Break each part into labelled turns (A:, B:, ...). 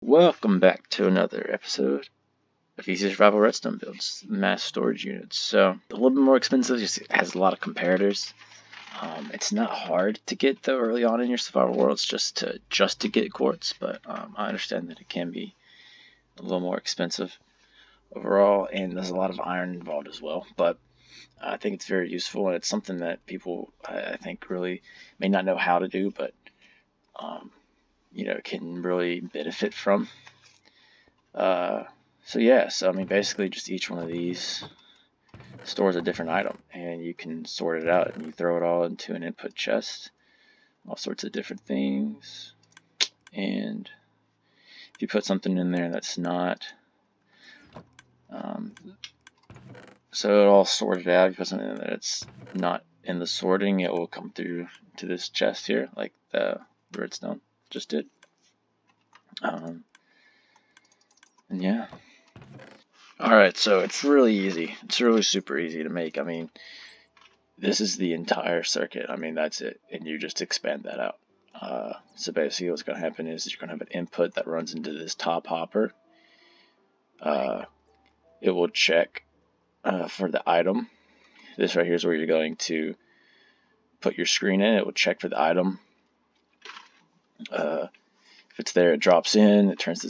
A: Welcome back to another episode of Easy Survival Redstone Builds, mass storage units. So, a little bit more expensive, just it has a lot of comparators. It's not hard to get though early on in your survival worlds just to get quartz, but I understand that it can be a little more expensive overall, and there's a lot of iron involved as well. But I think it's very useful, and it's something that people I think really may not know how to do, but um, can really benefit from. Uh, so yeah, so I mean, basically, just each one of these stores a different item, and you can sort it out, and you throw it all into an input chest, all sorts of different things. And if you put something in there that's not, um, so it all sorted out. If you put something in there that's not in the sorting, it will come through to this chest here, like the redstone just did. And yeah. Alright, so it's really easy. It's really super easy to make. I mean, this is the entire circuit. I mean, that's it. And you just expand that out. So basically what's going to happen is you're going to have an input that runs into this top hopper. It will check for the item. This right here is where you're going to put your screen in. It will check for the item. If it's there, it drops in. It turns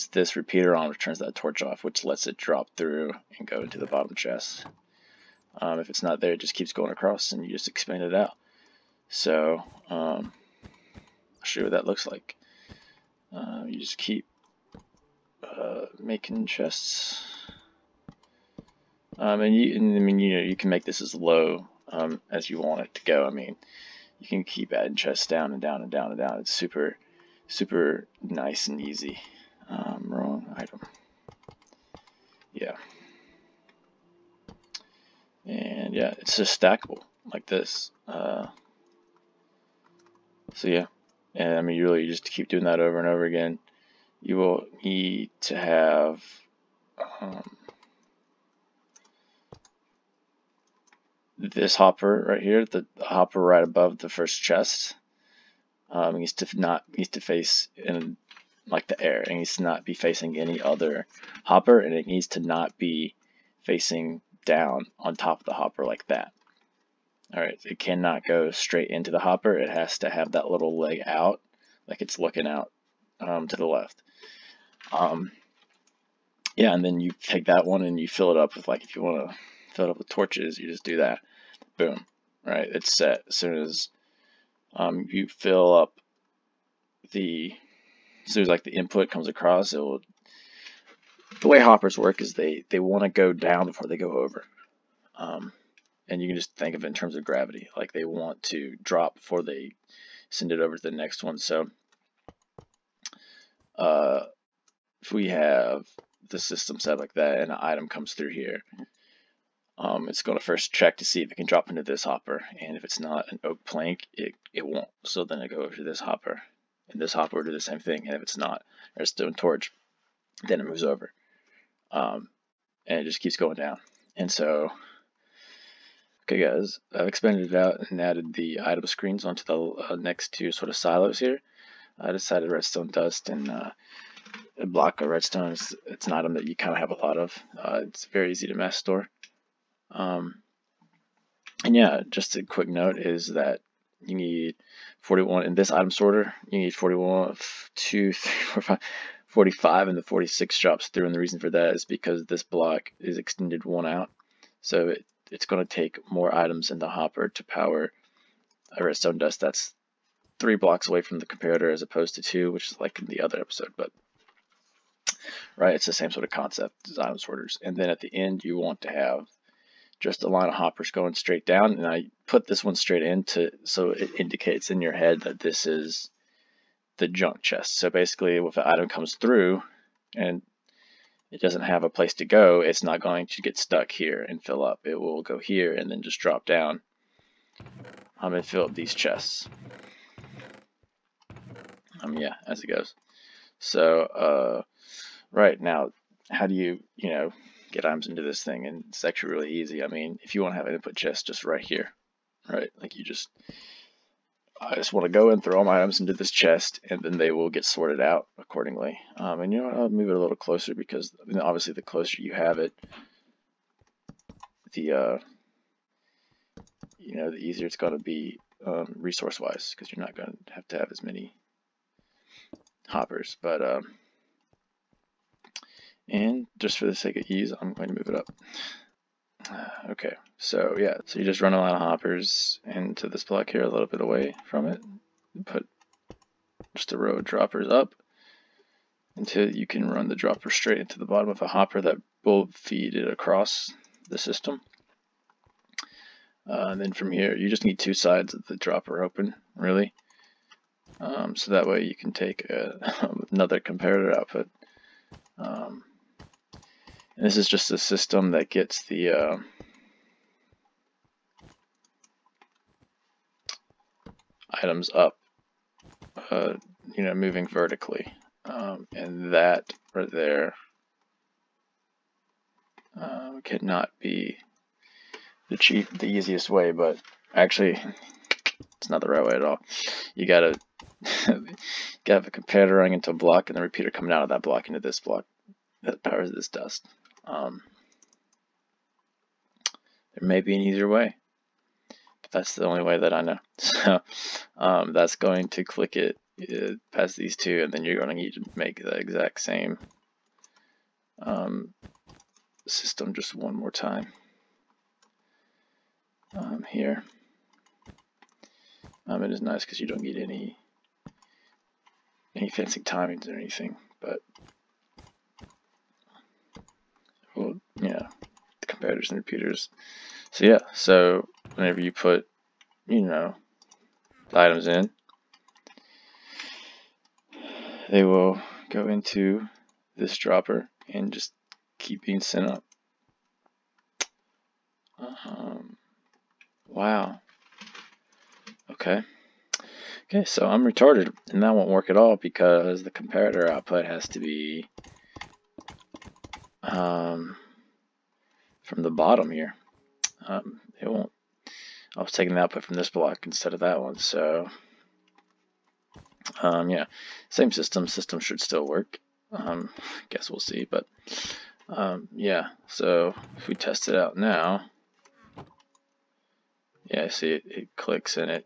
A: this repeater on, which turns that torch off, which lets it drop through and go into the bottom chest. If it's not there, it just keeps going across, and you just expand it out. So I'll show you what that looks like. You just keep making chests, you can make this as low as you want it to go. I mean, you can keep adding chests down and down and down and down. It's super, super nice and easy. Wrong item. Yeah. And yeah, it's just stackable like this. So yeah, and I mean, you really just keep doing that over and over again. You will need to have this hopper right here, the hopper right above the first chest. Needs to face in like the air. It needs to not be facing any other hopper, and it needs to not be facing down on top of the hopper like that. Alright, it cannot go straight into the hopper. It has to have that little leg out, like it's looking out to the left. Yeah, and then you take that one and you fill it up with, like, if you want to fill it up with torches, you just do that. Boom. Right, it's set. As soon as you fill up as soon as like the input comes across, it will. The way hoppers work is they want to go down before they go over. And you can just think of it in terms of gravity, like they want to drop before they send it over to the next one. So if we have the system set like that and an item comes through here, it's going to first check to see if it can drop into this hopper, and if it's not an oak plank, it won't. So then it go over to this hopper, and this hopper will do the same thing, and if it's not a redstone torch, then it moves over. And it just keeps going down. And so, okay guys, I've expanded it out and added the item screens onto the next two sort of silos here. I decided redstone dust and a block of redstone it's an item that you kind of have a lot of. It's very easy to mass store. And yeah, just a quick note is that you need 41 in this item sorter. You need 41, 2, 3, 4, 5, 45, and the 46 drops through. And the reason for that is because this block is extended one out, so it's going to take more items in the hopper to power a redstone dust that's 3 blocks away from the comparator as opposed to 2, which is like in the other episode. But right, it's the same sort of concept as item sorters. And then at the end, you want to have just a line of hoppers going straight down, and I put this one straight into so it indicates in your head that this is the junk chest. So basically, if an item comes through and it doesn't have a place to go, it's not going to get stuck here and fill up. It will go here and then just drop down and fill up these chests. Yeah, as it goes. So right now, how do you get items into this thing? And it's actually really easy. I mean, if you want to have an input chest just right here, right? Like you just I just want to go and throw all my items into this chest, and then they will get sorted out accordingly. And you know what, I'll move it a little closer because I mean, obviously the closer you have it, the the easier it's going to be resource-wise, because you're not going to have as many hoppers. But and just for the sake of ease, I'm going to move it up. Okay, so yeah, so you just run a lot of hoppers into this block here, a little bit away from it, and put just a row of droppers up until you can run the dropper straight into the bottom of a hopper that will feed it across the system. And then from here, you just need two sides of the dropper open, really. So that way you can take another comparator output. And this is just a system that gets the items up, moving vertically. And that right there cannot be the easiest way, but actually it's not the right way at all. You gotta have a comparator running into a block and the repeater coming out of that block into this block that powers this dust. There may be an easier way, but that's the only way that I know. So that's going to click it past these two, and then you're going to need to make the exact same system just one more time here. It is nice because you don't need any fancy timings or anything, but well, yeah, the comparators and repeaters. So yeah, so whenever you put, the items in, they will go into this dropper and just keep being sent up. Wow. Okay, so I'm retarded, and that won't work at all because the comparator output has to be from the bottom here. It won't. I was taking the output from this block instead of that one, so yeah, same system. System should still work. Guess we'll see, but yeah. So if we test it out now, yeah, see it clicks and it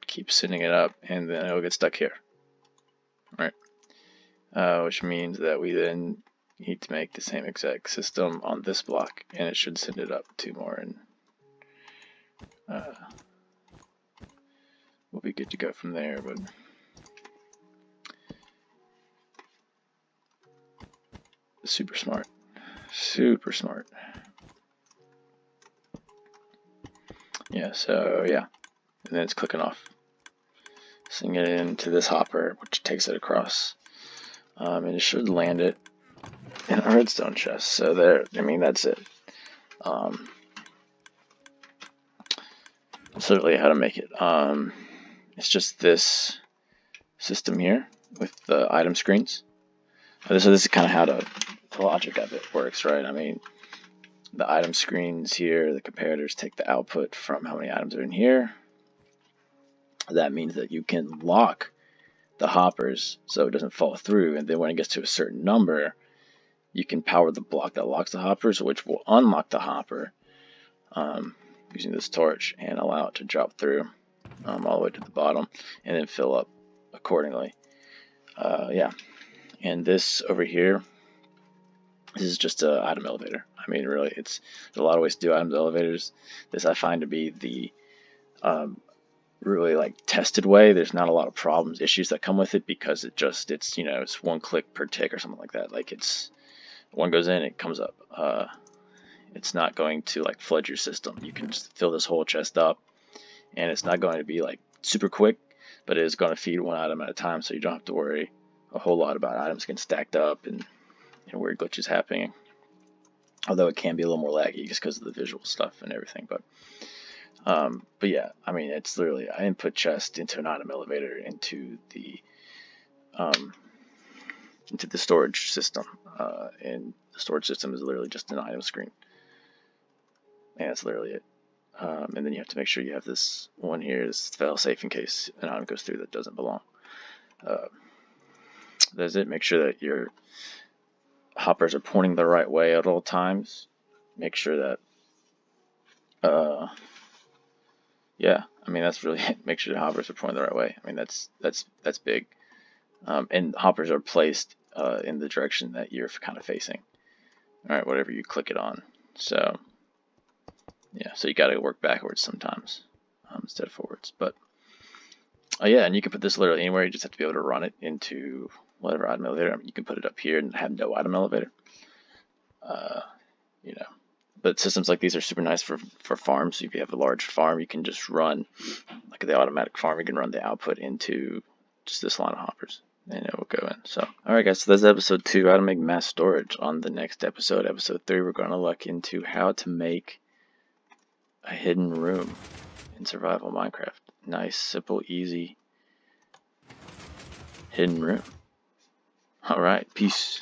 A: keeps sending it up, and then it'll get stuck here, right? Which means that we then need to make the same exact system on this block, and it should send it up 2 more, and we'll be good to go from there. But super smart, super smart. Yeah, so yeah, and then it's clicking off. Send it into this hopper, which takes it across, and it should land it in a redstone chest. So there, I mean, that's it. That's literally how to make it. It's just this system here with the item screens. So this is kind of how the logic of it works, right? I mean, the item screens here, the comparators take the output from how many items are in here. That means that you can lock the hoppers so it doesn't fall through, and then when it gets to a certain number, you can power the block that locks the hoppers, which will unlock the hopper using this torch and allow it to drop through all the way to the bottom and then fill up accordingly. Yeah, and this over here, this is just an item elevator. I mean, really, there's a lot of ways to do items elevators. This I find to be the really like tested way. There's not a lot of issues that come with it because it's one click per tick or something like that. Like one goes in, it comes up. It's not going to like flood your system. You can just fill this whole chest up, and it's not going to be like super quick, but it is going to feed one item at a time, so you don't have to worry a whole lot about items getting stacked up and weird glitches happening. Although it can be a little more laggy just because of the visual stuff and everything, but yeah, I mean, it's literally I input chest into an item elevator into the storage system, and the storage system is literally just an item screen, and that's literally it. And then you have to make sure you have this one here, this fail safe in case an item goes through that doesn't belong. That's it. Make sure that your hoppers are pointing the right way at all times. Make sure that, yeah, I mean, that's really it. Make sure the hoppers are pointing the right way. I mean, that's big. And hoppers are placed in the direction that you're kind of facing. All right, whatever you click it on. So, yeah, so you got to work backwards sometimes instead of forwards. But, yeah, and you can put this literally anywhere. You just have to be able to run it into whatever item elevator. I mean, you can put it up here and have no item elevator. You know, but systems like these are super nice for farms. So if you have a large farm, you can just run, like the automatic farm, you can run the output into just this line of hoppers, and it will go in. So, alright guys, so that's episode 2, how to make mass storage. On the next episode, episode 3, we're going to look into how to make a hidden room in survival Minecraft. Nice, simple, easy hidden room. Alright, peace.